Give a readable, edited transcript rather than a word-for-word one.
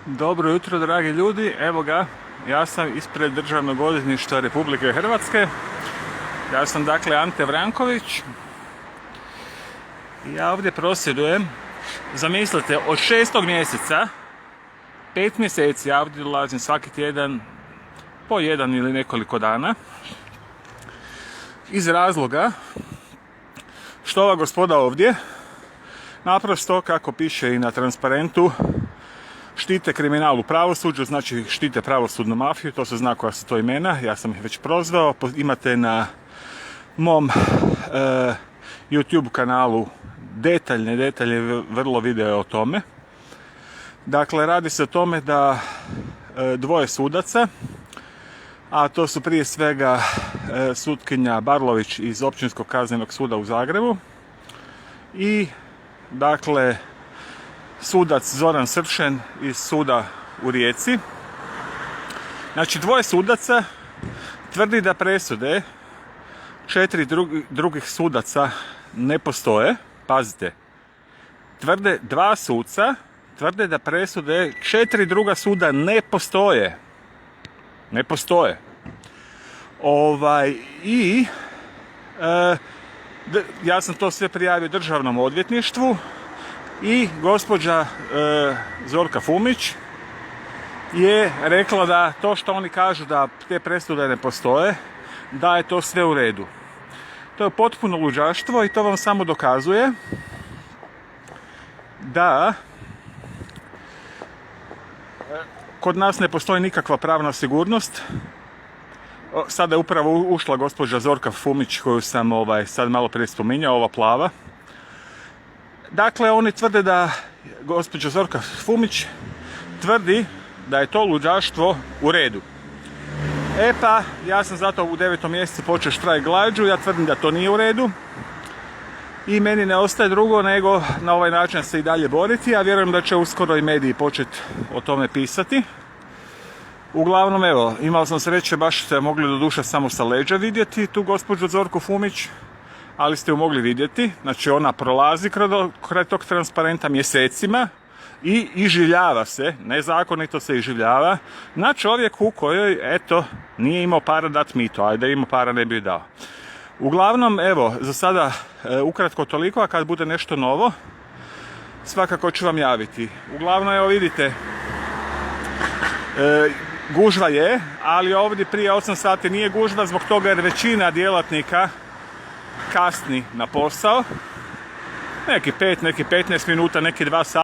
Dobro jutro, dragi ljudi. Evo ga, ja sam ispred Državnog odvjetništva Republike Hrvatske. Ja sam dakle Ante Vranković. Ja ovdje prosvjedujem. Zamislite, od 6. mjeseca 5 mjeseci ja ovdje dolazim svaki tjedan po jedan ili nekoliko dana. Iz razloga što ova gospoda ovdje naprosto, kako piše i na transparentu, štite kriminal u pravosuđu, znači štite pravosudnu mafiju, to se zna koja su to imena, ja sam ih već prozvao. Imate na mom YouTube kanalu detaljne vrlo video o tome. Dakle, radi se o tome da dvoje sudaca, a to su prije svega sutkinja Barlović iz Općinskog kaznenog suda u Zagrebu i dakle sudac Zoran Sršen iz suda u Rijeci. Znači, dvoje sudaca tvrdi da presude 4 drugih sudaca ne postoje. Pazite, dva suca tvrde da presude 4 druga suda ne postoje. Ne postoje. Ja sam to sve prijavio Državnom odvjetništvu i gospođa Zorka Fumić je rekla da to što oni kažu da te presude ne postoje, da je to sve u redu. To je potpuno luđaštvo i to vam samo dokazuje da kod nas ne postoji nikakva pravna sigurnost. Sada je upravo ušla gospođa Zorka Fumić koju sam sad malo prije spominjao, ova plava. Dakle, oni tvrde da gospođa Zorka Fumić tvrdi da je to luđaštvo u redu. E pa, ja sam zato u 9. mjesecu počeo štrajk glađu, ja tvrdim da to nije u redu. I meni ne ostaje drugo nego na ovaj način se i dalje boriti, a vjerujem da će uskoro i mediji početi o tome pisati. Uglavnom, evo, imao sam sreće, baš ste mogli doduše samo sa leđa vidjeti tu gospođu Zorku Fumić, ali ste ju mogli vidjeti. Znači, ona prolazi kraj tog transparenta mjesecima i iživljava se, nezakonito se iživljava na čovjeku kojoj, eto, nije imao para dati mito, a da je imao para ne bi dao. Uglavnom, evo, za sada ukratko toliko, a kad bude nešto novo, svakako ću vam javiti. Uglavnom, evo vidite, gužva je, ali ovdje prije 8 sati nije gužva zbog toga jer većina djelatnika kasni na posao. Neki 5, neki 15 minuta, neki 2 sata.